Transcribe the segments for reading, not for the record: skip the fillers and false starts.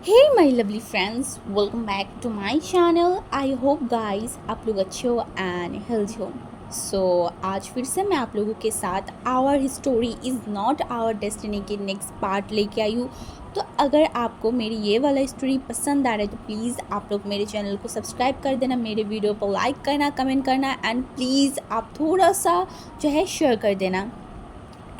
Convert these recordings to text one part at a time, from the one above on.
Hey my lovely friends, welcome back to my channel. I hope guys आप लोग अच्छे हो एंड हेल्दी हो। सो आज फिर से मैं आप लोगों के साथ our story is not our destiny के नेक्स्ट पार्ट लेके आई हूँ। तो अगर आपको मेरी ये वाला स्टोरी पसंद आ रहा है तो प्लीज़ आप लोग मेरे चैनल को सब्सक्राइब कर देना, मेरे वीडियो को लाइक करना, कमेंट करना एंड प्लीज़ आप थोड़ा सा जो है शेयर कर देना।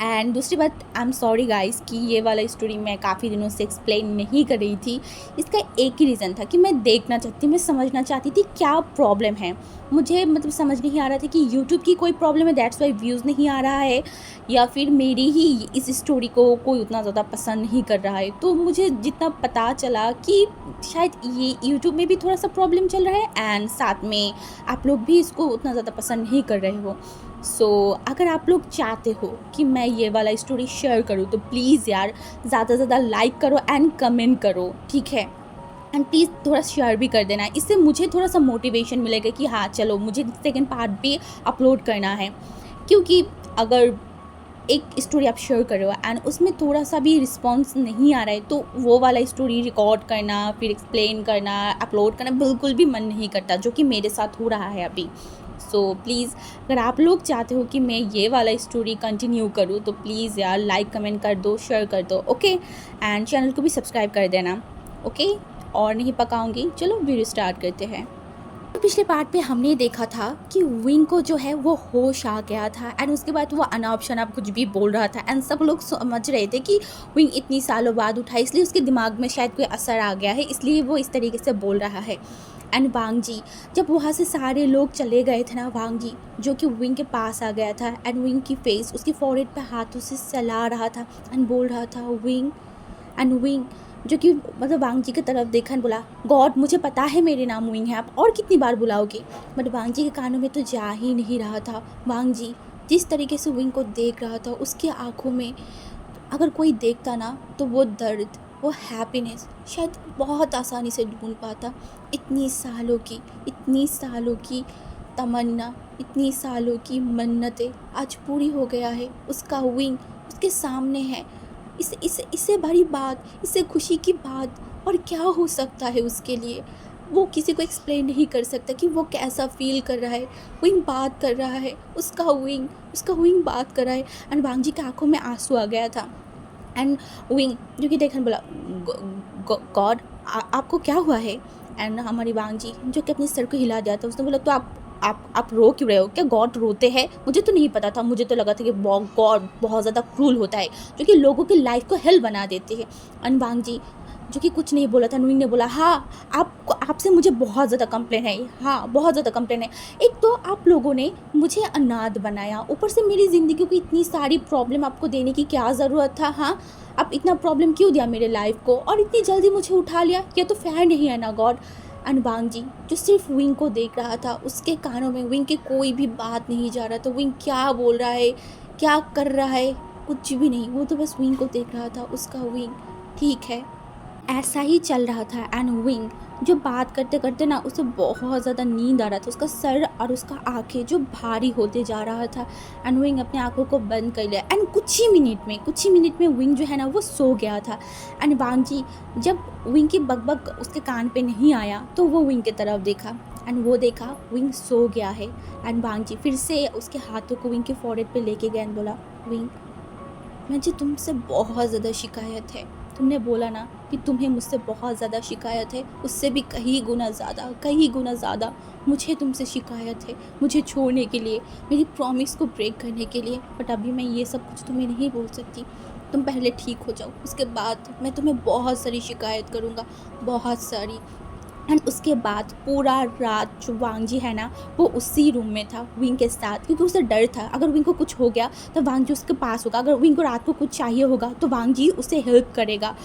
एंड दूसरी बात, आई एम सॉरी गाइस कि ये वाला स्टोरी मैं काफ़ी दिनों से एक्सप्लेन नहीं कर रही थी। इसका एक ही रीज़न था कि मैं देखना चाहती, मैं समझना चाहती थी क्या प्रॉब्लम है। मुझे मतलब समझ नहीं आ रहा था कि यूट्यूब की कोई प्रॉब्लम है दैट्स वाई व्यूज़ नहीं आ रहा है, या फिर मेरी ही इस स्टोरी को कोई उतना ज़्यादा पसंद नहीं कर रहा है। तो मुझे जितना पता चला कि शायद ये यूट्यूब में भी थोड़ा सा प्रॉब्लम चल रहा है एंड साथ में आप लोग भी इसको उतना ज़्यादा पसंद नहीं कर रहे हो। सो अगर आप लोग चाहते हो कि मैं ये वाला स्टोरी शेयर करूँ तो प्लीज़ यार ज़्यादा से ज़्यादा लाइक करो एंड कमेंट करो, ठीक है। एंड प्लीज़ थोड़ा शेयर भी कर देना, इससे मुझे थोड़ा सा मोटिवेशन मिलेगा कि हाँ चलो मुझे सेकंड पार्ट भी अपलोड करना है। क्योंकि अगर एक स्टोरी आप शेयर कर रहे हो एंड उसमें थोड़ा सा भी रिस्पॉन्स नहीं आ रहा है तो वो वाला स्टोरी रिकॉर्ड करना, फिर एक्सप्लेन करना, अपलोड करना बिल्कुल भी मन नहीं करता, जो कि मेरे साथ हो रहा है अभी। सो प्लीज़ अगर आप लोग चाहते हो कि मैं ये वाला स्टोरी कंटिन्यू करूँ तो प्लीज़ यार लाइक कमेंट कर दो, शेयर कर दो, ओके। एंड चैनल को भी सब्सक्राइब कर देना, ओके। और नहीं पकाऊंगी, चलो वीडियो स्टार्ट करते हैं। तो पिछले पार्ट पे हमने देखा था कि विंग को जो है वो होश आ गया था एंड उसके बाद वो अनाप शनाप कुछ भी बोल रहा था एंड सब लोग समझ रहे थे कि विंग इतनी सालों बाद उठा, इसलिए उसके दिमाग में शायद कोई असर आ गया है, इसलिए वो इस तरीके से बोल रहा है। एंड वांग जी जब वहाँ से सारे लोग चले गए थे ना, वांग जी जो कि विंग के पास आ गया था एंड विंग की फेस उसकी फॉरहेड पे हाथों से चला रहा था एंड बोल रहा था विंग। एंड विंग जो कि मतलब वांग जी की तरफ देखा बोला, गॉड मुझे पता है मेरे नाम विंग है, आप और कितनी बार बुलाओगे। बट वांग जी के कानों में तो जा ही नहीं रहा था। वांग जी जिस तरीके से विंग को देख रहा था उसकी आंखों में अगर कोई देखता ना तो वो दर्द, वो हैप्पीनेस शायद बहुत आसानी से ढूंढ पाता। इतनी सालों की तमन्ना, इतनी सालों की मन्नतें आज पूरी हो गया है। उसका विंग उसके सामने है। इससे बड़ी बात, इससे खुशी की बात और क्या हो सकता है उसके लिए। वो किसी को एक्सप्लेन नहीं कर सकता कि वो कैसा फील कर रहा है। विंग बात कर रहा है, उसका विंग बात कर रहा है एंड वांग जी की आंखों में आंसू आ गया था। एंड विंग जो कि देखने बोला, गॉड आपको क्या हुआ है। एंड हमारी वांग जी जो कि अपने सर को हिला दिया था, उसने बोला तो आप रो क्यों रहे हो, क्या गॉड रोते हैं। मुझे तो नहीं पता था, मुझे तो लगा था कि गॉड बहुत ज़्यादा क्रूल होता है जो कि लोगों की लाइफ को हेल बना देते हैं। एंड वांग जी जो कि कुछ नहीं बोला था, नुइंग ने बोला हाँ आपको, आपसे मुझे बहुत ज़्यादा कंप्लेन है, हाँ बहुत ज़्यादा कंप्लेन है। एक तो आप लोगों ने मुझे अनाथ बनाया, ऊपर से मेरी ज़िंदगी को इतनी सारी प्रॉब्लम आपको देने की क्या ज़रूरत था। हाँ आप इतना प्रॉब्लम क्यों दिया मेरे लाइफ को और इतनी जल्दी मुझे उठा लिया, ये तो फेयर नहीं है ना गॉड। एंड वांग जी जो सिर्फ विंग को देख रहा था, उसके कानों में विंग की कोई भी बात नहीं जा रहा था। विंग क्या बोल रहा है, क्या कर रहा है, कुछ भी नहीं, वो तो बस विंग को देख रहा था। उसका विंग ठीक है, ऐसा ही चल रहा था। एंड विंग जो बात करते करते ना उसे बहुत ज़्यादा नींद आ रहा था, उसका सर और उसका आंखें जो भारी होते जा रहा था। एंड विंग अपने आंखों को बंद कर लिया एंड कुछ ही मिनट में विंग जो है ना वो सो गया था। एंड वांग जी जब विंग की बकबक उसके कान पे नहीं आया तो वो विंग की तरफ देखा एंड वो देखा विंग सो गया है। एंड वांग जी फिर से उसके हाथों को विंग के फोrehead पे लेके गए एंड बोला, विंग मुझे तुमसे बहुत ज़्यादा शिकायत है। तुमने बोला ना कि तुम्हें मुझसे बहुत ज़्यादा शिकायत है, उससे भी कहीं गुना ज़्यादा मुझे तुमसे शिकायत है, मुझे छोड़ने के लिए, मेरी प्रॉमिस को ब्रेक करने के लिए। बट अभी मैं ये सब कुछ तुम्हें नहीं बोल सकती, तुम पहले ठीक हो जाओ, उसके बाद मैं तुम्हें बहुत सारी शिकायत करूँगा, बहुत सारी। एंड उसके बाद पूरा रात जो वांग जी है ना वो उसी रूम में था विंग के साथ, क्योंकि उसे डर था अगर विंग को कुछ हो गया तो वांग जी उसके पास होगा, अगर विंग को रात को कुछ चाहिए होगा तो वांग जी उसे हेल्प करेगा।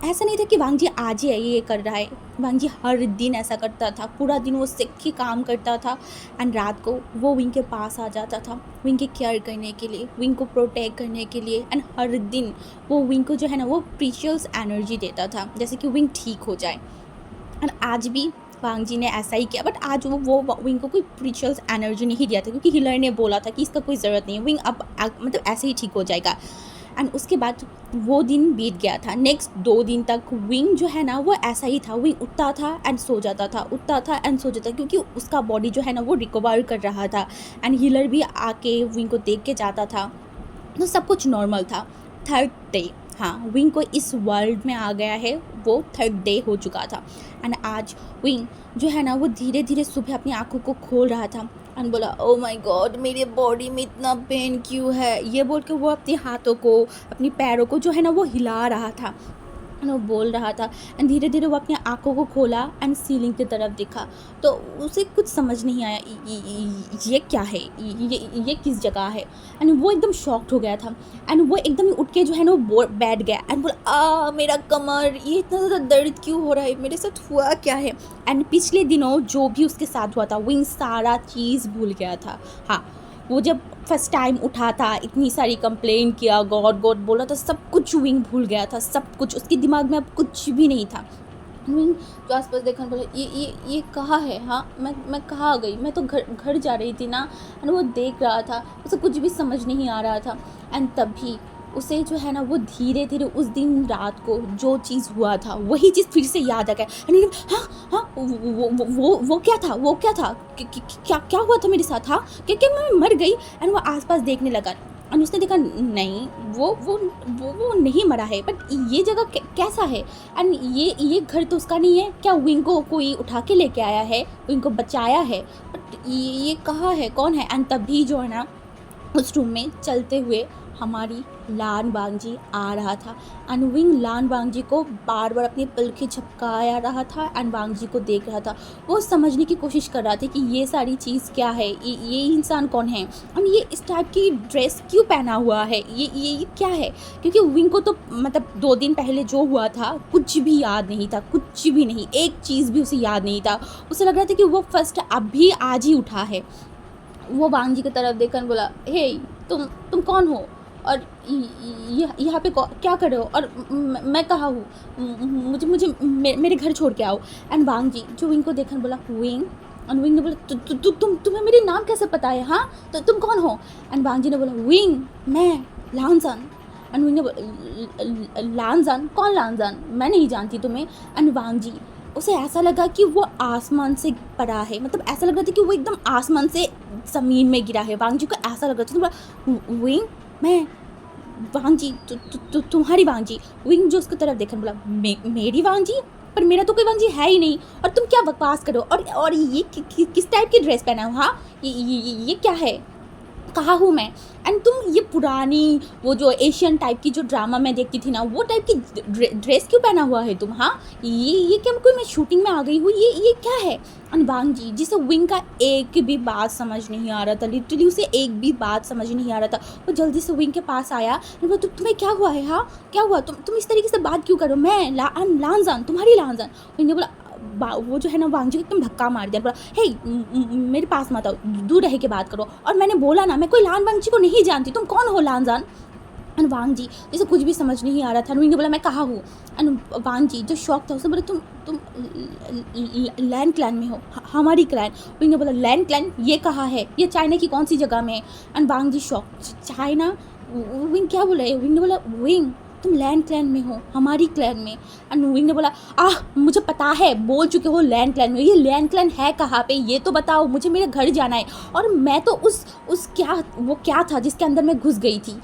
ऐसा नहीं था कि वांग जी आज ही ये कर रहा है, वांग जी हर दिन ऐसा करता था, पूरा दिन वो सिक के काम करता था एंड रात को वो विंग के पास आ जाता था विंग की केयर करने के लिए, विंग को प्रोटेक्ट करने के लिए। एंड हर दिन वो विंग को जो है ना वो प्रीशियस एनर्जी देता था जैसे कि विंग ठीक हो जाए। एंड आज भी वांग जी ने ऐसा ही किया, बट आज वो विंग को कोई प्रीशियस एनर्जी नहीं दिया था क्योंकि हिलर ने बोला था कि इसका कोई ज़रूरत नहीं है, विंग अब मतलब ऐसे ही ठीक हो जाएगा। एंड उसके बाद वो दिन बीत गया था। नेक्स्ट 2 दिन तक विंग जो है ना वो ऐसा ही था, विंग उठता था एंड सो जाता था, उठता था एंड सो जाता, क्योंकि उसका बॉडी जो है ना वो रिकवर कर रहा था एंड हीलर भी आके विंग को देख के जाता था, तो सब कुछ नॉर्मल था। थर्ड डे, हाँ, विंग को इस वर्ल्ड में आ गया है, वो थर्ड डे हो चुका था एंड आज विंग जो है ना वो धीरे धीरे सुबह अपनी आंखों को खोल रहा था एंड बोला, ओ माय गॉड, मेरे बॉडी में इतना पेन क्यों है, ये बोल के वो अपने हाथों को, अपनी पैरों को जो है ना वो हिला रहा था, वो बोल रहा था एंड धीरे धीरे वो अपनी आंखों को खोला एंड सीलिंग की तरफ देखा, तो उसे कुछ समझ नहीं आया, ये क्या है, ये किस जगह है, एंड वो एकदम शॉक्ड हो गया था एंड वो एकदम ही उठ के जो है ना वो बैठ गया एंड बोला, मेरा कमर, ये इतना ज़्यादा दर्द क्यों हो रहा है, मेरे साथ हुआ क्या है। एंड पिछले दिनों जो भी उसके साथ हुआ था, विंग सारा चीज़ भूल गया था। हाँ, वो जब फर्स्ट टाइम उठा था, इतनी सारी कंप्लेन किया, गॉड गॉड बोला था, सब कुछ विंग भूल गया था, सब कुछ, उसके दिमाग में अब कुछ भी नहीं था। विंग जो आसपास देखा, बोला, ये कहाँ है, हाँ, मैं कहाँ आ गई, मैं तो घर जा रही थी ना। एंड वो देख रहा था, उसे कुछ भी समझ नहीं आ रहा था एंड तभी उसे जो है ना वो धीरे धीरे उस दिन रात को जो चीज़ हुआ था वही चीज़ फिर से याद आ गया। एंड हाँ हाँ, वो क्या था, वो क्या था, क्या हुआ था मेरे साथ, हाँ, क्या मैं मर गई। एंड वो आसपास देखने लगा एंड उसने देखा, नहीं, वो नहीं मरा है, बट ये जगह कैसा है, एंड ये घर तो उसका नहीं है, क्या विंग को कोई उठा के लेके आया है, विंग को बचाया है, बट ये कहाँ है, कौन है। एंड तभी जो है ना उस रूम में चलते हुए हमारी लान बांगजी आ रहा था एंड विंग लान बांगजी को बार बार अपनी पलकें झपकाया रहा था एंड बांगजी को देख रहा था। वो समझने की कोशिश कर रहा था कि ये सारी चीज़ क्या है, ये इंसान कौन है और ये इस टाइप की ड्रेस क्यों पहना हुआ है, ये क्या है, क्योंकि विंग को तो मतलब 2 दिन पहले जो हुआ था कुछ भी याद नहीं था, कुछ भी नहीं, एक चीज़ भी उसे याद नहीं था। उसे लग रहा था कि वो फर्स्ट अभी आज ही उठा है। वो बांगजी की तरफ देखकर बोला, हे, तुम कौन हो और यहाँ पे क्या कर रहे हो, और मैं कहाँ हूँ, मुझे मेरे घर छोड़ के आओ। एंड वांगजी जो विंग को देखकर बोला, विंग। एंड विंग ने बोला, तुम्हें मेरे नाम कैसे पता है, हाँ, तो तुम कौन हो। एंड वांगजी ने बोला, विंग, मैं लानजान। एंड विंग ने बोला, लानजान, कौन लानजान, मैं नहीं जानती तुम्हें। एंड वांगजी, उसे ऐसा लगा कि वो आसमान से पड़ा है, मतलब ऐसा लग रहा था कि वो एकदम आसमान से ज़मीन में गिरा है। वांगजी को ऐसा लग रहा था, विंग, मैं वांगजी, तुम्हारी वांगजी। विंग जो उसकी तरफ देखकर बोला, मेरी वांगजी, पर मेरा तो कोई वांगजी है ही नहीं, और तुम क्या बकवास करो, और ये किस टाइप की ड्रेस पहना हो, हाँ, ये क्या है, कहाँ हूँ मैं। एंड तुम ये पुरानी वो जो एशियन टाइप की जो ड्रामा मैं देखती थी ना, वो टाइप की ड्रेस क्यों पहना हुआ है तुम, हाँ, ये क्या कोई मैं शूटिंग में आ गई हूँ, ये क्या है। एंड वांगजी, जिसे विंग का एक भी बात समझ नहीं आ रहा था, लिटरली उसे एक भी बात समझ नहीं आ रहा था, वो जल्दी से विंग के पास आया। वो, तुम्हें क्या हुआ है, हाँ, क्या हुआ, तुम इस तरीके से बात क्यों करो, मैं लानजान, तुम्हारी लानजान। विंग ने बोला, वो जो है ना वांगजी को एकदम धक्का मार दिया, बोला, हे, मेरे पास मत आओ, दूर रह के बात करो, और मैंने बोला ना, मैं कोई लान वांगजी को नहीं जानती, तुम कौन हो लानजान। एंड वांगजी जैसे कुछ भी समझ नहीं आ रहा था, ने बोला, मैं कहाँ हूँ। एंड वांगजी जो शौक था, उसने बोला, तुम लैंड क्लैन में हो, हमारी क्लैन। विंग ने बोला, लैंड क्लैन, ये कहाँ है, ये चाइना की कौन सी जगह में है। एंड वांगजी शौक, चाइना, विंग क्या बोला है। विंग ने बोला, विंग, तुम लैंड क्लैन में हो, हमारी क्लैन में। एंड विंग ने बोला, मुझे पता है, बोल चुके हो लैंड क्लैन में, ये लैंड क्लैन है कहाँ पे, ये तो बताओ, मुझे मेरे घर जाना है, और मैं तो उस क्या था जिसके अंदर मैं घुस गई थी,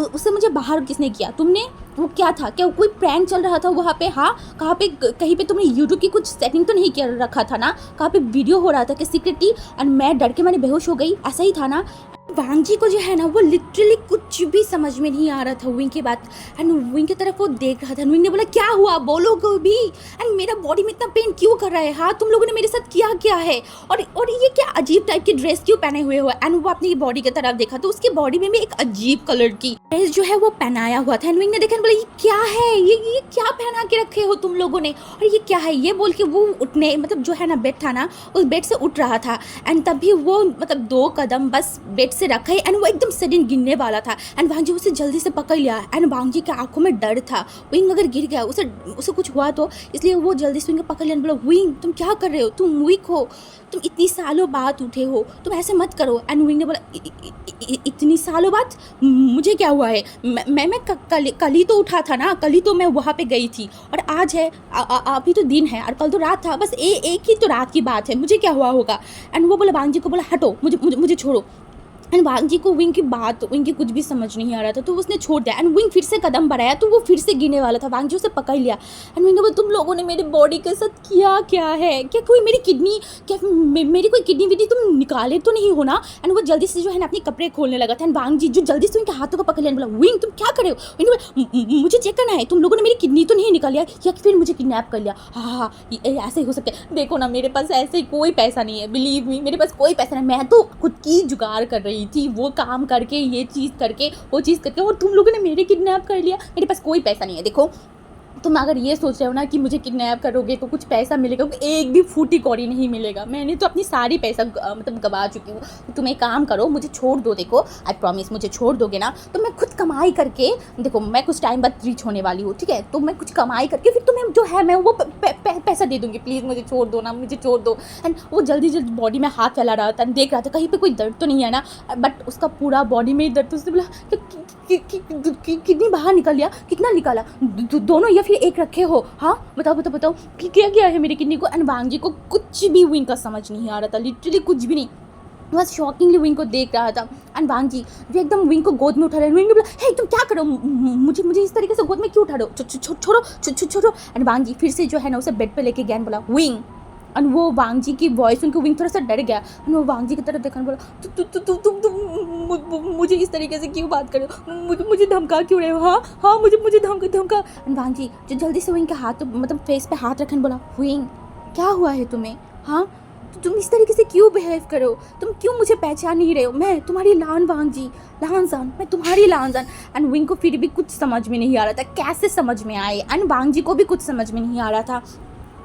उसे मुझे बाहर किसने किया, तुमने, वो क्या था, क्या कोई प्रैंक चल रहा था वहाँ पे, हाँ, कहाँ पे, कहीं पे तुमने यूट्यूब की कुछ सेटिंग तो नहीं कर रखा था ना, कहाँ पे वीडियो हो रहा था कि सीक्रेटली, एंड मैं डर के मैंने बेहोश हो गई, ऐसा ही था ना। वांगजी को जो है ना वो लिटरली कुछ भी समझ में नहीं आ रहा था विंग की बात। एंड विंग की तरफ वो देख रहा था। विंग ने बोला, क्या हुआ, बोलो को भी, एंड मेरा बॉडी में इतना पेन क्यों कर रहा है, हाँ, तुम लोगों ने मेरे साथ क्या है, और ये क्या अजीब टाइप की ड्रेस क्यों पहने हुए हो। एंड वो अपनी बॉडी की तरफ देखा तो उसकी बॉडी में भी एक अजीब कलर की ड्रेस जो है वो पहनाया हुआ था। एंड विंग ने देखा, बोला, ये क्या है, ये क्या पहना के रखे हो तुम लोगों ने, और ये क्या है, ये बोल के वो उठने, मतलब जो है ना बेड था ना, उस बेड से उठ रहा था। एंड तभी वो मतलब 2 कदम बस बेड से रखा है एंड वो एकदम सडन गिरने वाला था एंड वांग जी उसे जल्दी से पकड़ लिया एंड वांग जी के आंखों में डर था। विंग अगर गिर गया उसे उसे कुछ हुआ तो, इसलिए वो जल्दी से विंग को पकड़ लिया एंड बोला विंग तुम क्या कर रहे हो, तुम वीक हो, तुम इतनी सालों बाद उठे हो, तुम ऐसे मत करो। एंड विंग ने बोला इतनी सालों बाद मुझे क्या हुआ है, मैं कल ही तो उठा था ना, कल ही तो मैं वहाँ पे गई थी और आज है अभी तो दिन है और कल तो रात था, बस एक ही तो रात की बात है, मुझे क्या हुआ होगा। एंड वो बोला वांग जी को बोला हटो, मुझे छोड़ो। एंड वांग जी को विंग की बात, विंग की कुछ भी समझ नहीं आ रहा था तो उसने छोड़ दिया एंड विंग फिर से कदम बढ़ाया तो वो फिर से गिरने वाला था। वांग जी उसे पकड़ लिया एंड विंग ने बोला तुम लोगों ने मेरी बॉडी के साथ किया क्या है, क्या कोई मेरी किडनी, क्या मेरी कोई किडनी विडनी तुम निकाले तो नहीं हो ना। एंड वो जल्दी से जो है ना अपने कपड़े खोलने लगा था एंड वांग जी जो जल्दी से उनके हाथों को पकड़ लिया बोला विंग तुम क्या कर रहे हो। विंग ने बोला मुझे चेक करना है, तुम लोगों ने मेरी किडनी तो नहीं निकाली या फिर मुझे किडनैप कर लिया। हाँ ऐसे ही हो सकता है, देखो ना मेरे पास ऐसे कोई पैसा नहीं है, बिलीव मी मेरे पास कोई पैसा नहीं, मैं तो खुद की जुगाड़ कर रही थी, वो काम करके ये चीज़ करके वो चीज़ करके, और तुम लोगों ने मेरे किडनैप कर लिया, मेरे पास कोई पैसा नहीं है। देखो तुम अगर ये सोच रहे हो ना कि मुझे किडनैप करोगे तो कुछ पैसा मिलेगा, एक भी फूटी कौड़ी नहीं मिलेगा, मैंने तो अपनी सारी पैसा मतलब गवा चुकी हूँ। तो तुम एक काम करो मुझे छोड़ दो, देखो आई प्रॉमिस मुझे छोड़ दोगे ना तो मैं खुद कमाई करके, देखो मैं कुछ टाइम बाद रिच होने वाली हूँ ठीक है, तो मैं कुछ कमाई करके फिर तुम्हें जो है मैं वो पैसा दे दूँगी, प्लीज़ मुझे छोड़ दो ना, मुझे छोड़ दो। एंड वो जल्दी जल्दी बॉडी में हाथ फैला रहा था, देख रहा था कहीं पर कोई दर्द तो नहीं है ना, बट उसका पूरा बॉडी में ही दर्द। उसने बोला किडनी बाहर निकल लिया, कितना निकाला, दोनों या फिर एक रखे हो, हाँ बताओ क्या गया है मेरी किडनी को। एंड वांग जी को कुछ भी विंग का समझ नहीं आ रहा था, लिटरली कुछ भी नहीं, बस शॉकिंगली विंग को देख रहा था। एंड वांग जी जो एकदम विंग को गोद में उठा रहे हैं, विंग ने बोला हे तुम क्या करो, मुझे इस तरीके से गोद में क्यों उठा रहे हो, छोड़ो। एंड वांग जी फिर से जो है ना उसे बेड पे लेके गया, बोला विंग। एंड वो वांग जी की वॉइस सुन के विंग थोड़ा सा डर गया एंड वो वांग जी की तरफ देखा बोला तुम मुझे इस तरीके से क्यों बात कर रहे हो, मुझे धमका क्यों रहे हो, हाँ मुझे धमका। एंड वांग जी जो जल्दी से विंग के हाथ मतलब फेस पे हाथ रखने बोला विंग क्या हुआ है तुम्हें, हाँ तुम इस तरीके से क्यों बिहेव करो, तुम क्यों मुझे पहचान नहीं रहे हो, मैं तुम्हारी लान वांग जी, लानजान, मैं तुम्हारी लानजान। एंड विंग को फिर भी कुछ समझ में नहीं आ रहा था, कैसे समझ में आए, एंड वांग जी को भी कुछ समझ में नहीं आ रहा था।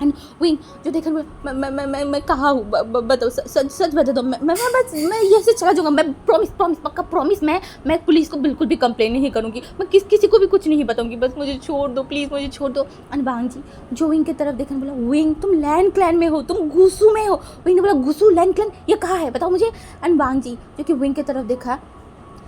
एंड विंग जो देखा मैं कहाँ हूँ, बताओ सच बता दो, मैं ये से चला जाऊँगा, मैं प्रॉमिस पक्का प्रॉमिस, मैं पुलिस को बिल्कुल भी कंप्लेन नहीं करूँगी, मैं किसी को भी कुछ नहीं बताऊँगी, बस मुझे छोड़ दो प्लीज़, मुझे छोड़ दो। एंड वांग जी जो विंग की तरफ देखा बोला विंग तुम लैंड क्लैन में हो, तुम गुसू में हो। विंग ने बोला गुसू लैंड क्लैन ये कहाँ है बताओ मुझे। एंड वांग जी जो कि विंग की तरफ देखा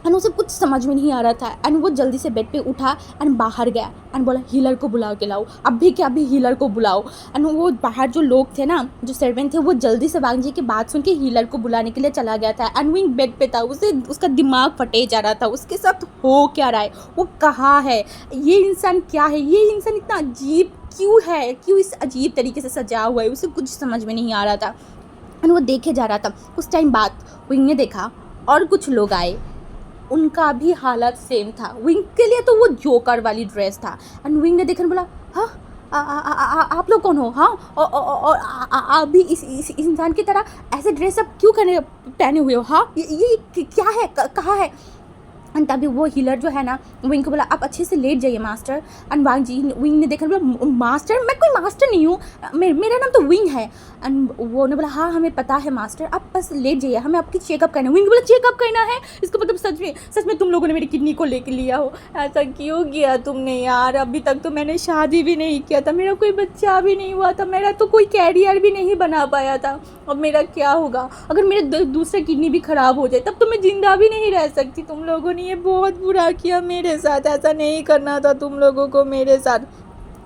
एंड उसे कुछ समझ में नहीं आ रहा था एंड वो जल्दी से बेड पे उठा एंड बाहर गया एंड बोला हीलर को बुला के लाओ, अभी हीलर को बुलाओ। एंड वो बाहर जो लोग थे ना, जो सर्वेंट थे, वो जल्दी से वांग जी की बात सुन के हीलर को बुलाने के लिए चला गया था। एंड विंग बेड पे था, उसका दिमाग फटे जा रहा था, उसके साथ हो क्या रहा है, वो कहाँ है, ये इंसान क्या है, ये इंसान इतना अजीब क्यों है, क्यों इस अजीब तरीके से सजा हुआ है, उसे कुछ समझ में नहीं आ रहा था। एंड वो देखे जा रहा था। कुछ टाइम बाद विंग ने देखा और कुछ लोग आए, उनका भी हालत सेम था, विंग के लिए तो वो जोकर वाली ड्रेस था। एंड विंग ने देखने बोला हाँ आप लोग कौन हो, हाँ और आप भी इस इंसान की तरह ऐसे ड्रेस अप क्यों करने पहने हुए हो, हाँ ये क्या है, कहाँ है। एंड तभी वो हीलर जो है ना विंग को बोला आप अच्छे से लेट जाइए master. And Wang ji Wing ने देखा बोला मास्टर, मैं कोई मास्टर नहीं हूँ, मेरा नाम तो विंग है। एंड वो ने बोला हाँ हमें पता है मास्टर, आप बस लेट जाइए, हमें आपकी चेकअप करना है। विंग बोला चेकअप करना है, इसका मतलब सच में तुम लोगों ने मेरी किडनी को लेके लिया हो, ऐसा क्यों किया तुमने यार, अभी तक तो मैंने शादी भी नहीं किया था, मेरा कोई बच्चा भी नहीं हुआ था, मेरा तो कोई कैरियर भी नहीं बना पाया था, अब मेरा क्या होगा, अगर मेरे दूसरा किडनी भी ख़राब हो जाए तब तो मैं जिंदा भी नहीं रह सकती। तुम लोगों ने ये बहुत बुरा किया मेरे साथ, ऐसा नहीं करना था तुम लोगों को मेरे साथ।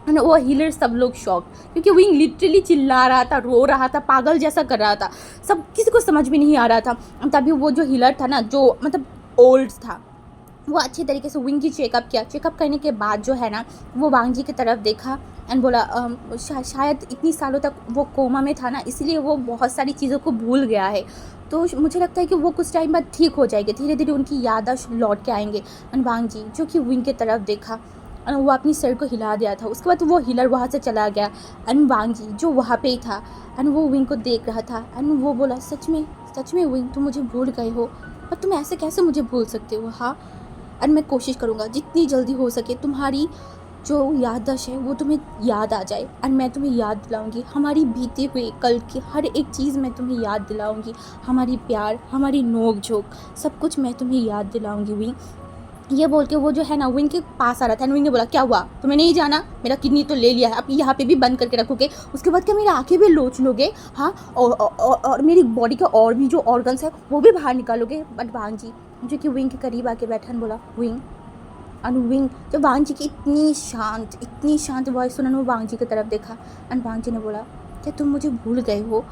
एंड वो हीलर सब लोग शॉक, क्योंकि विंग लिटरली चिल्ला रहा था, रो रहा था, पागल जैसा कर रहा था, सब किसी को समझ में नहीं आ रहा था। तभी वो जो हीलर था ना, जो मतलब ओल्ड था, वो अच्छे तरीके से विंग की चेकअप किया। चेकअप करने के बाद जो है ना वो वांग जी की तरफ देखा एंड बोला शायद इतनी सालों तक वो कोमा में था ना, इसलिए वो बहुत सारी चीज़ों को भूल गया है, तो मुझे लगता है कि वो कुछ टाइम बाद ठीक हो जाएगी, धीरे धीरे उनकी याददाश्त लौट के आएंगे। एंड वांग जी जो कि विंग की तरफ देखा और वो अपनी सर को हिला दिया था, उसके बाद वो हीलर वहाँ से चला गया। एंड वांग जी जो वहाँ पे ही था एंड वो विंग को देख रहा था एंड वो बोला सच में विंग तुम मुझे भूल गए हो, और तुम ऐसे कैसे मुझे भूल सकते हो, हाँ। एंड मैं कोशिश करूँगा जितनी जल्दी हो सके तुम्हारी जो याददाश्त है वो तुम्हें याद आ जाए, एंड मैं तुम्हें याद दिलाऊंगी हमारी बीते हुए कल की हर एक चीज़, मैं तुम्हें याद दिलाऊंगी हमारी प्यार, हमारी नोक झोंक, सब कुछ मैं तुम्हें याद दिलाऊंगी विंग। ये बोल के वो जो है ना विंग के पास आ रहा था, विंग ने बोला क्या हुआ, तुम्हें नहीं जाना, मेरा किडनी तो ले लिया है, अब यहाँ पे भी बंद करके रखोगे, उसके बाद क्या मेरी आंखें भी लोच लोगे, हाँ, और मेरी बॉडी के और भी जो ऑर्गन्स है वो भी बाहर निकालोगे। बट वांग जी जो कि विंग के करीब आके बैठा बोला विंग, एंड विंग जब वांग जी की इतनी शांत वॉइस सुना, वो वांग जी की तरफ देखा, एंड वांग जी ने बोला क्या तुम मुझे भूल गए हो,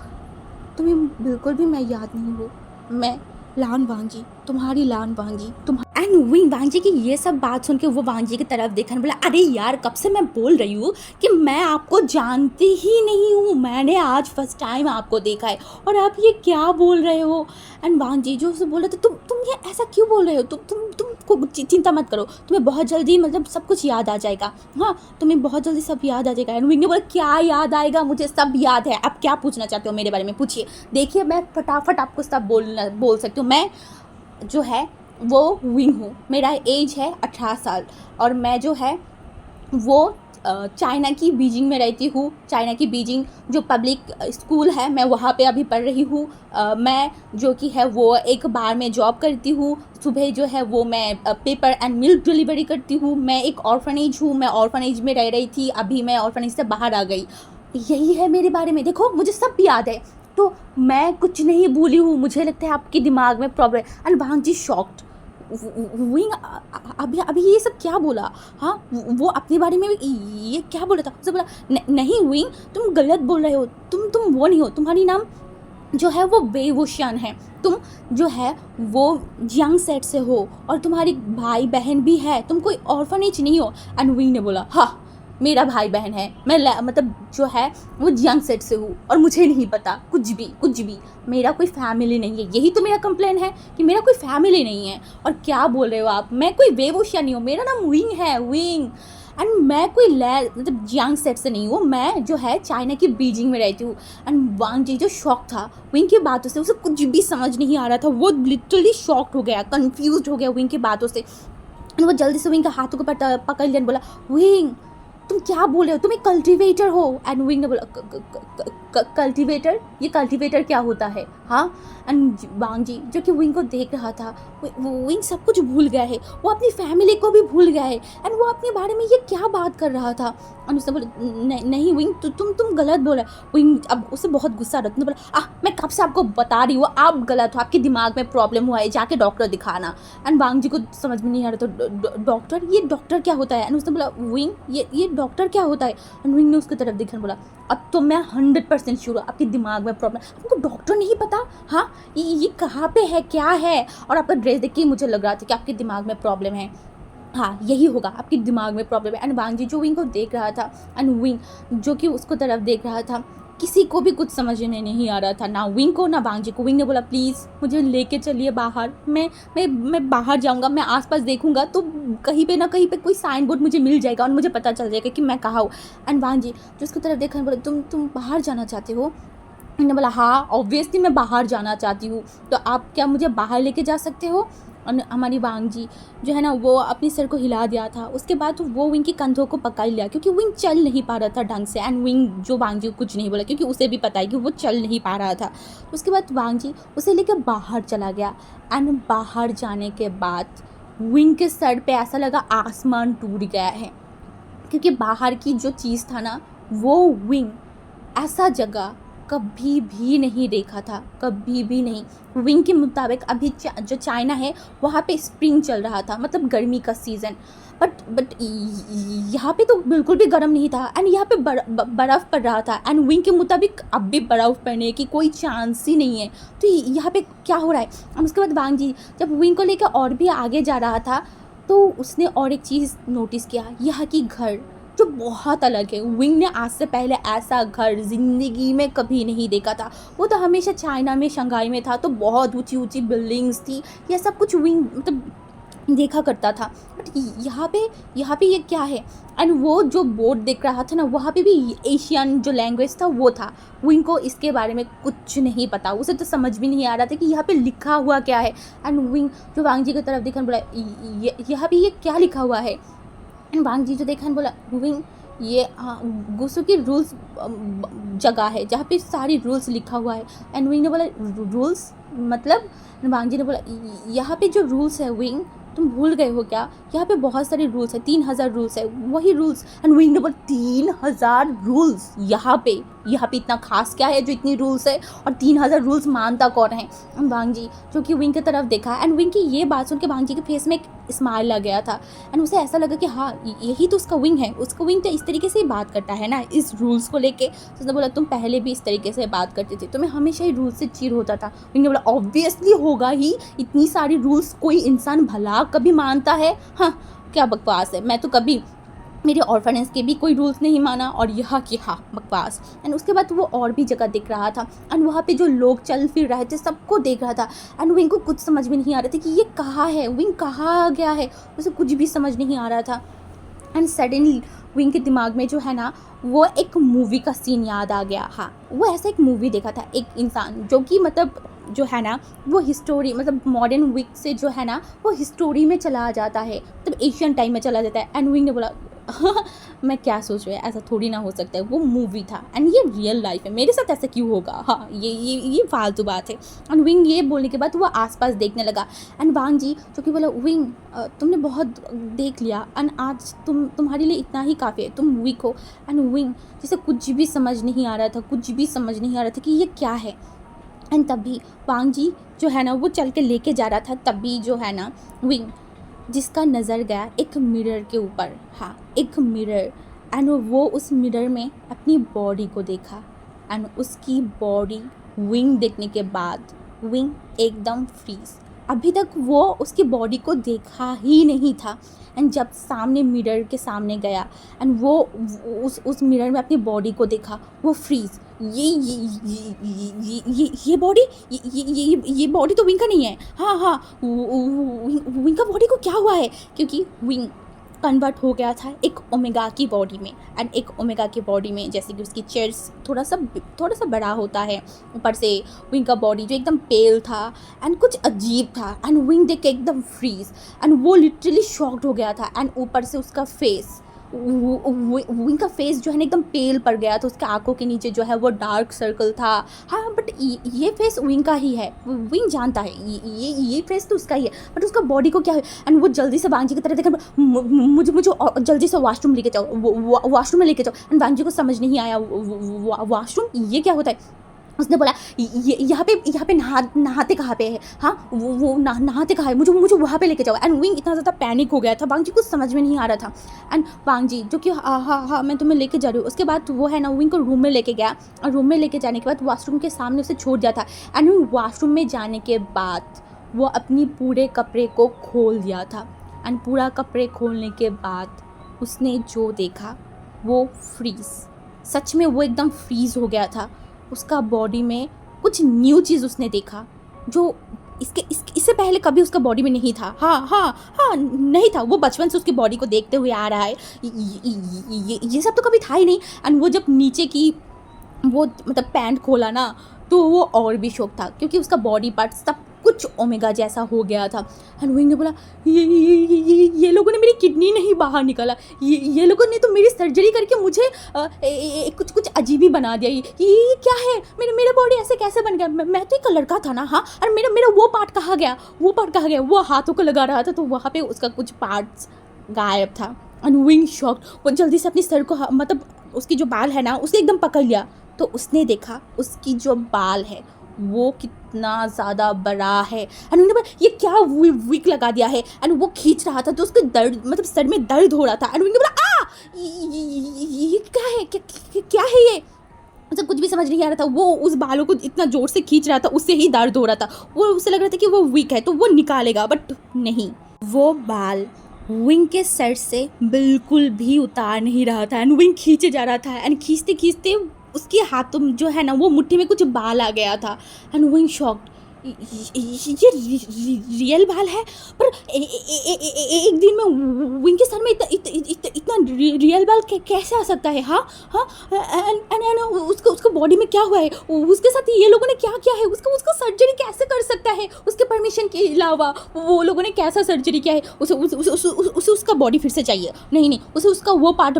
तुम्हें बिल्कुल भी मैं याद नहीं हूँ, मैं लान वांगी, तुम्हारी लान वांगी तुम। एंड विंग वांग जी की ये सब बात सुन के वो वांग जी की तरफ देखा, बोला अरे यार कब से मैं बोल रही हूँ कि मैं आपको जानती ही नहीं हूँ, मैंने आज फर्स्ट टाइम आपको देखा है और आप ये क्या बोल रहे हो। एंड वांग जी जो उसे बोल रहे थे तुम ये ऐसा क्यों बोल रहे हो, तुम चिंता मत करो, तुम्हें बहुत जल्दी मतलब सब कुछ याद आ जाएगा, हाँ तुम्हें बहुत जल्दी सब याद आ जाएगा। एंड विंग ने बोला क्या याद आएगा, मुझे सब याद है, आप क्या पूछना चाहते हो मेरे बारे में पूछिए, देखिए मैं फटाफट आपको सब बोल सकती हूँ। मैं जो है वो विंग हूँ, मेरा एज है 18 साल और मैं जो है वो चाइना की बीजिंग में रहती हूँ, चाइना की बीजिंग जो पब्लिक स्कूल है मैं वहाँ पे अभी पढ़ रही हूँ। मैं जो कि है वो एक बार में जॉब करती हूँ, सुबह जो है वो मैं पेपर एंड मिल्क डिलीवरी करती हूँ। मैं एक ऑर्फनेज हूँ, मैं ऑर्फनेज में रह रही थी, अभी मैं ऑर्फनेज से बाहर आ गई। यही है मेरे बारे में, देखो मुझे सब याद है, तो मैं कुछ नहीं भूली हूँ, मुझे लगता है आपके दिमाग में problem. And Wang ji shocked, Wing अभी ये सब क्या बोला, हाँ वो अपने बारे में ये क्या बोला था, उसने बोला नहीं विंग तुम गलत बोल रहे हो, तुम वो नहीं हो, तुम्हारी नाम जो है वो वेवोशियन है, तुम जो है वो यंग सेट से हो और तुम्हारी भाई बहन भी है, तुम कोई ऑर्फनेज नहीं हो। एंड विंग ने बोला हाँ मेरा भाई बहन है, मैं मतलब जो है वो यंग सेट से हूँ और मुझे नहीं पता कुछ भी, मेरा कोई फैमिली नहीं है, यही तो मेरा कंप्लेन है कि मेरा कोई फैमिली नहीं है। और क्या बोल रहे हो आप, मैं कोई वेवोशिया नहीं हूँ, मेरा नाम विंग है, विंग, एंड मैं कोई मतलब यंग सेट से नहीं हूँ, मैं जो है चाइना की बीजिंग में रहती हूँ। एंड वांग जी जो शॉक था विंग की बातों से, उसे कुछ भी समझ नहीं आ रहा था, वो लिटरली शॉक्ड हो गया, कंफ्यूज हो गया विंग की बातों से। एंड वो जल्दी से विंग के हाथों को पकड़ लिया, बोला विंग तुम क्या बोल रहे हो, तुम एक कल्टीवेटर हो। एंड विंग ने बोला कल्टीवेटर, ये कल्टीवेटर क्या होता है, हाँ। एंड वांग जी जो कि विंग को देख रहा था, विंग सब कुछ भूल गया है, वो अपनी फैमिली को भी भूल गया है, एंड वो अपने बारे में ये क्या बात कर रहा था। एंड उसने बोला नहीं विंग तुम गलत बोल रहे हो। विंग अब उसे बहुत गुस्सा आ रहा था, बोला मैं कब से आपको बता रही हूँ आप गलत हो, आपके दिमाग में प्रॉब्लम हुआ है, जाके डॉक्टर दिखाना। एंड वांग जी को समझ में नहीं आ रहा था डॉक्टर, ये डॉक्टर क्या होता है। एंड उसने बोला विंग ये डॉक्टर क्या होता है। एंड विंग ने उसकी तरफ देखकर बोला अब तो मैं 100% श्योर हूँ आपके दिमाग में प्रॉब्लम, आपको डॉक्टर नहीं पता, हाँ ये कहाँ पे है क्या है, और आपका ड्रेस देख के मुझे लग रहा था कि आपके दिमाग में प्रॉब्लम है, हाँ यही होगा आपके दिमाग में प्रॉब्लम है। एंड वांग जी जो विंग को देख रहा था, एंड विंग जो कि उसको तरफ देख रहा था, किसी को भी कुछ समझ में नहीं आ रहा था, ना विंग को ना वांग जी को। विंग ने बोला प्लीज़ मुझे लेके चलिए बाहर, मैं बाहर जाऊंगा, मैं आसपास देखूंगा तो कहीं पे ना कहीं पे कोई साइन बोर्ड मुझे मिल जाएगा और मुझे पता चल जाएगा कि मैं कहाँ हूँ। एंड वांग जी जो उसकी तरफ देखा बोला तुम बाहर जाना चाहते हो। मैंने बोला हाँ ऑब्वियसली मैं बाहर जाना चाहती हूँ, तो आप क्या मुझे बाहर लेके जा सकते हो। और हमारी वांग जी जो है ना वो अपनी सर को हिला दिया था, उसके बाद वो विंग की कंधों को पकड़ लिया क्योंकि विंग चल नहीं पा रहा था ढंग से। एंड विंग जो वांग जी को कुछ नहीं बोला क्योंकि उसे भी पता है कि वो चल नहीं पा रहा था। उसके बाद वांग जी उसे लेकर बाहर चला गया। एंड बाहर जाने के बाद विंग के सर पे ऐसा लगा आसमान टूट गया है, क्योंकि बाहर की जो चीज़ था ना वो विंग ऐसा जगह कभी भी नहीं देखा था, कभी भी नहीं। विंग के मुताबिक अभी जो चाइना है वहाँ पे स्प्रिंग चल रहा था, मतलब गर्मी का सीज़न, बट यहाँ पे तो बिल्कुल भी गर्म नहीं था। एंड यहाँ पे बर्फ़ पड़ रहा था, एंड विंग के मुताबिक अब भी बर्फ़ पड़ने की कोई चांस ही नहीं है। तो यहाँ पे क्या हो रहा है। और उसके बाद वांग जी जब विंग को लेकर और भी आगे जा रहा था तो उसने और एक चीज़ नोटिस किया, यहाँ की घर जो बहुत अलग है। विंग ने आज से पहले ऐसा घर ज़िंदगी में कभी नहीं देखा था। वो तो हमेशा चाइना में शंघाई में था तो बहुत ऊंची ऊंची बिल्डिंग्स थी, यह सब कुछ विंग मतलब देखा करता था। बट यहाँ पे ये क्या है। एंड वो जो बोर्ड देख रहा था ना वहाँ पे भी एशियन जो लैंग्वेज था वो था। विंग को इसके बारे में कुछ नहीं पता, उसे तो समझ भी नहीं आ रहा था कि यहाँ पे लिखा हुआ क्या है। एंड विंग जो वांग जी की तरफ देखकर बोला यहाँ पे ये क्या लिखा हुआ है। एंड वांग जी जो देखा and बोला विंग ये गुसु की रूल्स जगह है जहाँ पे सारी रूल्स लिखा हुआ है। एंड विंग ने बोला रूल्स मतलब? वांग जी ने बोला यहाँ पे जो रूल्स है विंग तुम भूल गए हो क्या, यहाँ पे बहुत सारे रूल्स है, 3000 रूल्स है, वही रूल्स। एंड विंग ने बोला 3000 रूल्स यहाँ पे इतना खास क्या है जो इतनी रूल्स है और 3000 रूल्स मानता कौन है। वांग जी जो कि विंग की तरफ देखा एंड विंग की ये बात सुन के वांग जी के फेस में एक स्माइल आ गया था एंड उसे ऐसा लगा कि हाँ यही तो उसका विंग है, उसका विंग तो इस तरीके से ही बात करता है ना इस रूल्स को लेके। उसने बोला तुम पहले भी इस तरीके से बात करते थे, तुम्हें हमेशा ही रूल्स से चिढ़ होता था। विंग ने बोला ऑब्वियसली होगा ही, इतनी सारी रूल्स कोई इंसान भला कभी मानता है? हाँ क्या बकवास है, मैं तो कभी मेरे ऑर्फनेज के भी कोई रूल्स नहीं माना और यहाँ की हाँ बकवास। एंड उसके बाद वो और भी जगह देख रहा था एंड वहाँ पे जो लोग चल फिर रहे थे सबको देख रहा था एंड विंग को कुछ समझ में नहीं आ रहा था कि ये कहाँ है, विंग कहाँ गया है, उसे कुछ भी समझ नहीं आ रहा था। एंड सडनली विंग के दिमाग में जो है ना वो एक मूवी का सीन याद आ गया। हाँ वो ऐसा एक मूवी देखा था, एक इंसान जो कि मतलब जो है ना वो हिस्टोरी मतलब मॉडर्न वीक से जो है ना वो हिस्टोरी में चला जाता है, मतलब एशियन टाइम में चला जाता है। एंड विंग ने बोला मैं क्या सोच रहा है, ऐसा थोड़ी ना हो सकता है, वो मूवी था एंड ये रियल लाइफ है, मेरे साथ ऐसा क्यों होगा, हाँ ये फालतू बात है। एंड विंग ये बोलने के बाद वो आसपास देखने लगा एंड वांग जी जो कि बोला विंग तुमने बहुत देख लिया एंड आज तुम्हारे लिए इतना ही काफ़ी है, तुम वीक हो। एंड विंग जिसे कुछ भी समझ नहीं आ रहा था कि ये क्या है। एंड तभी वांग जी जो है ना वो चल के लेके जा रहा था, तभी जो है ना विंग जिसका नज़र गया एक मिरर के ऊपर, हाँ एक मिरर। एंड वो उस मिरर में अपनी बॉडी को देखा एंड उसकी बॉडी विंग देखने के बाद विंग एकदम फ्रीज। अभी तक वो उसकी बॉडी को देखा ही नहीं था एंड जब सामने मिरर के सामने गया एंड वो उस मिरर में अपनी बॉडी को देखा, वो फ्रीज। ये बॉडी ये बॉडी तो विंग का नहीं है। हाँ विंग का बॉडी को क्या हुआ है, क्योंकि विंग कन्वर्ट हो गया था एक ओमेगा की बॉडी में एंड एक ओमेगा की बॉडी में जैसे कि उसकी चेस्ट थोड़ा सा बड़ा होता है, ऊपर से विंग का बॉडी जो एकदम पेल था एंड कुछ अजीब था एंड विंग देख के एकदम फ्रीज एंड वो लिटरली शॉक्ड हो गया था। एंड ऊपर से उसका फेस विंग का फेस जो है ना एकदम पेल पड़ गया था, उसके आंखों के नीचे जो है वो डार्क सर्कल था। हाँ बट ये फेस विंग का ही है, विंग जानता है ये फेस तो उसका ही है, बट उसका बॉडी को क्या है। एंड वो जल्दी से वांग जी की तरह देखा मुझे जल्दी से वॉशरूम लेके जाओ, वॉशरूम में लेके जाओ। एंड वांग जी को समझ नहीं आया वॉशरूम ये क्या होता है। उसने बोला यहाँ पे नहाते कहाँ पे है, हाँ वो नहाते कहाँ है, मुझे वहाँ पे लेके जाओ। एंड विंग इतना ज़्यादा पैनिक हो गया था, वांग जी कुछ समझ में नहीं आ रहा था। एंड वांग जी जो कि हाँ मैं तुम्हें लेके जा रही हूँ। उसके बाद वो है ना विंग को रूम में लेके गया और रूम में लेके जाने के बाद वॉशरूम के सामने उसे छोड़ दिया था। एंड वॉशरूम में जाने के बाद वो अपनी पूरे कपड़े को खोल दिया था एंड पूरा कपड़े खोलने के बाद उसने जो देखा वो फ्रीज, सच में वो एकदम फ्रीज हो गया था। उसका बॉडी में कुछ न्यू चीज़ उसने देखा जो इससे पहले कभी उसका बॉडी में नहीं था। हाँ नहीं था, वो बचपन से उसकी बॉडी को देखते हुए आ रहा है, ये सब तो कभी था ही नहीं। एंड वो जब नीचे की वो मतलब पैंट खोला ना तो वो और भी शौक था क्योंकि उसका बॉडी पार्ट सब कुछ ओमेगा जैसा हो गया था। एंड विंग ने बोला ये लोगों ने मेरी किडनी नहीं बाहर निकाला, ये लोगों ने तो मेरी सर्जरी करके मुझे कुछ अजीब ही बना दिया। ये क्या है, मेरा बॉडी ऐसे कैसे बन गया, मैं तो एक लड़का था ना। हाँ और मेरा वो पार्ट कहाँ गया, वो हाथों को लगा रहा था तो वहाँ पे उसका कुछ पार्ट्स गायब था। एंड विंग शॉक्ड, वो जल्दी से अपनी सर को मतलब उसकी जो बाल है ना उसने एकदम पकड़ लिया तो उसने देखा उसकी जो बाल है वो कितना ज़्यादा बड़ा है। एंड उन्होंने बोला ये क्या विक लगा दिया है। एंड वो खींच रहा था तो उसके दर्द मतलब सर में दर्द हो रहा था। एंड उन्होंने बोला ये क्या है, क्या है ये, मतलब कुछ भी समझ नहीं आ रहा था। वो उस बालों को इतना ज़ोर से खींच रहा था उससे ही दर्द हो रहा था। वो उसे लग रहा था कि वो वीक है तो वो निकालेगा, बट नहीं, वो बाल विंग के सर से बिल्कुल भी उतार नहीं रहा था। एंड विंग खींचे जा रहा था एंड खींचते खींचते उसके हाथों जो है ना वो मुट्ठी में कुछ बाल आ गया था। एंड विंग शॉक्ड, ये रियल बाल है, पर एक दिन में विंग के सर में इतना रियल बाल कैसे आ सकता है? हाँ हाँ, एंड उसको बॉडी में क्या हुआ है? उसके साथ ये लोगों ने क्या किया है? उसको सर्जरी कैसे कर सकता है? उसके परमिशन के अलावा वो लोगों ने कैसा सर्जरी किया है? उसे उसका बॉडी फिर से चाहिए। नहीं, उसे उसका वो पार्ट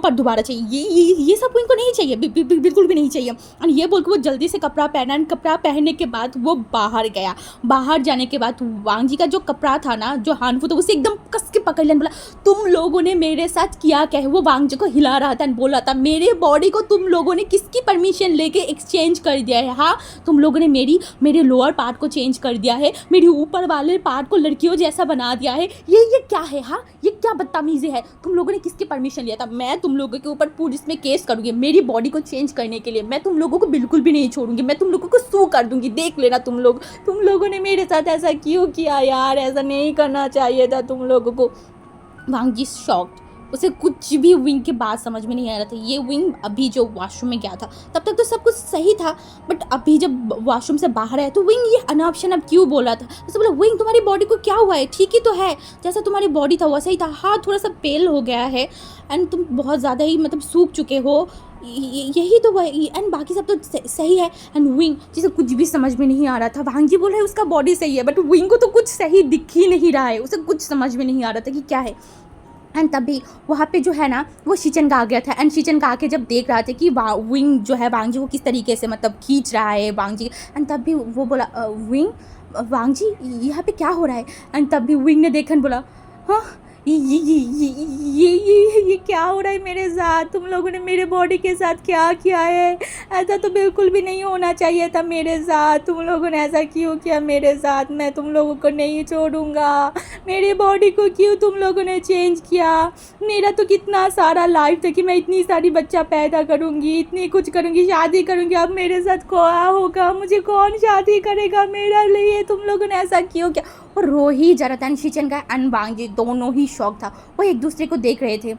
दोबारा चाहिए। ये सब विंग को नहीं चाहिए, बिल्कुल भी नहीं चाहिए। और ये बोल के वो जल्दी से कपड़ा पहना, कपड़ा पहनने के बाद वो बाहर गया। बाहर जाने के बाद वांग जी का जो कपड़ा था ना, जो हानफू था, उसे एकदम कस के पकड़ लिया। बोला तुम लोगों ने मेरे साथ किया क्या है? वो वांग जी को हिला रहा था, बोल रहा था मेरे बॉडी को तुम लोगों ने किसकी परमिशन लेके एक्सचेंज कर दिया है? हाँ, तुम लोगों ने मेरे लोअर पार्ट को चेंज कर दिया है, मेरे ऊपर वाले पार्ट को लड़कियों जैसा बना दिया है। ये क्या है? हाँ, ये क्या बदतमीजी है? तुम लोगों ने किसकी परमिशन लिया था? मैं तुम लोगों के ऊपर पुलिस में केस करूंगी मेरी बॉडी को चेंज करने के लिए। मैं तुम लोगों को बिल्कुल भी नहीं छोड़ूंगी, मैं तुम लोगों को सू कर दूंगी। देख लेना तुम लोगों ने मेरे साथ ऐसा क्यों किया यार? ऐसा नहीं करना चाहिए था तुम लोगों को। वांग जी शॉक्ड, उसे कुछ भी विंग की बात समझ में नहीं आ रहा था। ये विंग अभी जो वॉशरूम में गया था तब तक तो सब कुछ सही था, बट अभी जब वॉशरूम से बाहर आया तो विंग ये अनऑप्शन अब क्यों बोला था? उसे बोला विंग तुम्हारी बॉडी को क्या हुआ है? ठीक ही तो है, जैसा तुम्हारी बॉडी था वैसा ही था। हाँ, थोड़ा सा पेल हो गया है एंड तुम बहुत ज़्यादा ही मतलब सूख चुके हो, यही तो वही, एंड बाकी सब तो सही है। एंड विंग जिसे कुछ भी समझ में नहीं आ रहा था, वांग जी बोल रहे उसका बॉडी सही है, बट विंग को तो कुछ सही दिख ही नहीं रहा है, उसे कुछ समझ में नहीं आ रहा था कि क्या है। एंड तभी वहाँ पे जो है ना वो शिचन का आ गया था। एंड शिचन का आके जब देख रहा था कि विंग जो है वांग जी को किस तरीके से मतलब खींच रहा है वांग जी, एंड तब भी वो बोला विंग, वांग जी यहाँ पे क्या हो रहा है? एंड तब भी विंग ने देखन बोला हाँ, ये क्या हो रहा है मेरे साथ? तुम लोगों ने मेरे बॉडी के साथ क्या किया है? ऐसा तो बिल्कुल भी नहीं होना चाहिए था मेरे साथ। तुम लोगों ने ऐसा क्यों किया मेरे साथ? मैं तुम लोगों को नहीं छोड़ूंगा। मेरे बॉडी को क्यों तुम लोगों ने चेंज किया? मेरा तो कितना सारा लाइफ था कि मैं इतनी सारी बच्चा पैदा करूँगी, इतनी कुछ करूँगी, शादी करूँगी। अब मेरे साथ क्या होगा? मुझे कौन शादी करेगा मेरे लिए? तुम लोगों ने ऐसा क्यों किया? और रो ही जा रहा था। शिचन का एंड वांग जी दोनों ही शौक था, वो एक दूसरे को देख रहे थे।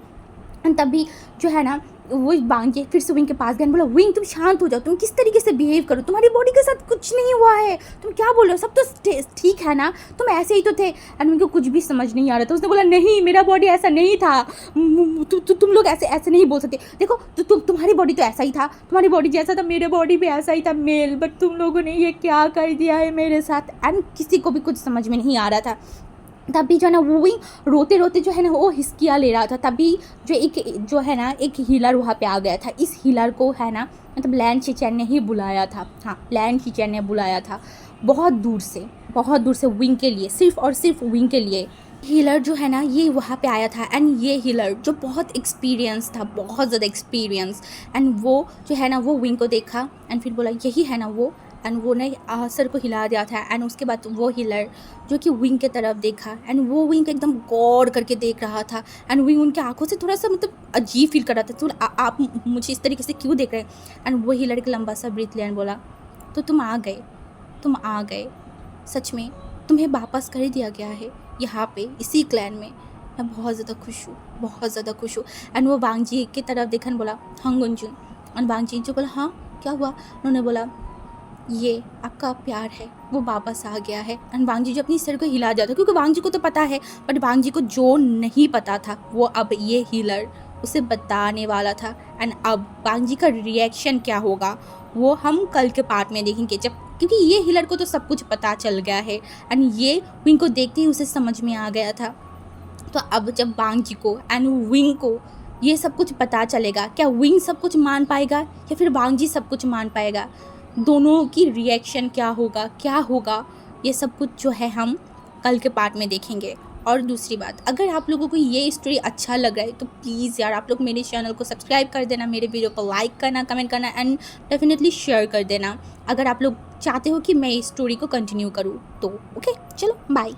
तभी जो है ना वो वांग जी फिर से विंग के पास गए, बोला विंग तुम शांत हो जाओ, तुम किस तरीके से बिहेव करो, तुम्हारी बॉडी के साथ कुछ नहीं हुआ है, तुम क्या बोल रहे हो? सब तो ठीक है ना, तुम ऐसे ही तो थे। एंड विंग को कुछ भी समझ नहीं आ रहा था। उसने बोला नहीं, मेरा बॉडी ऐसा नहीं था, तुम लोग ऐसे नहीं बोल सकते। देखो तुम्हारी बॉडी तो ऐसा ही था, तुम्हारी बॉडी जैसा था मेरे बॉडी भी ऐसा ही था मेल, बट तुम लोगों ने ये क्या कर दिया है मेरे साथ? एंड किसी को भी कुछ समझ में नहीं आ रहा था। तभी जो है ना वो विंग रोते रोते जो है ना वो हिस्किया ले रहा था। तभी जो है ना एक हीलर वहाँ पे आ गया था। इस हीलर को है ना मतलब लैंड शिचेन ने ही बुलाया था। हाँ, लैंड शिचेन ने बुलाया था बहुत दूर से विंग के लिए, सिर्फ और सिर्फ विंग के लिए। हीलर जो है ना ये वहाँ पे आया था एंड ये हीलर जो बहुत एक्सपीरियंस था, बहुत ज़्यादा एक्सपीरियंस। एंड वो जो है ना वो विंग को देखा एंड फिर बोला यही है ना वो, एंड वो ने सर को हिला दिया था। एंड उसके बाद वो हीलर जो कि विंग की तरफ देखा एंड वो विंग को एकदम गौर करके देख रहा था। एंड विंग उनके आंखों से थोड़ा सा मतलब अजीब फील कर रहा था, तो आप मुझे इस तरीके से क्यों देख रहे हैं? एंड वो हीलर एक लंबा सा ब्रीथ लिया एंड बोला तो तुम आ गए, सच में तुम्हें वापस कर दिया गया है यहाँ पे इसी क्लैन में। मैं बहुत ज़्यादा खुश हूँ। एंड वो वांग जी की तरफ देखन बोला हाँ गुंजुन। एंड वांग जी जो बोला हाँ क्या हुआ? उन्होंने बोला ये आपका प्यार है वो वापस आ गया है। एंड वांग जी जो अपनी सिर को हिला दिया था, क्योंकि वांग जी को तो पता है, बट वांग जी को जो नहीं पता था वो अब ये हीलर उसे बताने वाला था। एंड अब वांग जी का रिएक्शन क्या होगा वो हम कल के पार्ट में देखेंगे, जब क्योंकि ये हीलर को तो सब कुछ पता चल गया है एंड ये विंग को देखते ही उसे समझ में आ गया था। तो अब जब वांग जी को एंड विंग को ये सब कुछ पता चलेगा, क्या विंग सब कुछ मान पाएगा या फिर वांग जी सब कुछ मान पाएगा? दोनों की रिएक्शन क्या होगा ये सब कुछ जो है हम कल के पार्ट में देखेंगे। और दूसरी बात, अगर आप लोगों को ये स्टोरी अच्छा लग रहा है तो प्लीज़ यार आप लोग मेरे चैनल को सब्सक्राइब कर देना, मेरे वीडियो को लाइक करना, कमेंट करना एंड डेफिनेटली शेयर कर देना अगर आप लोग चाहते हो कि मैं इस स्टोरी को कंटिन्यू करूँ तो। ओके, चलो बाय।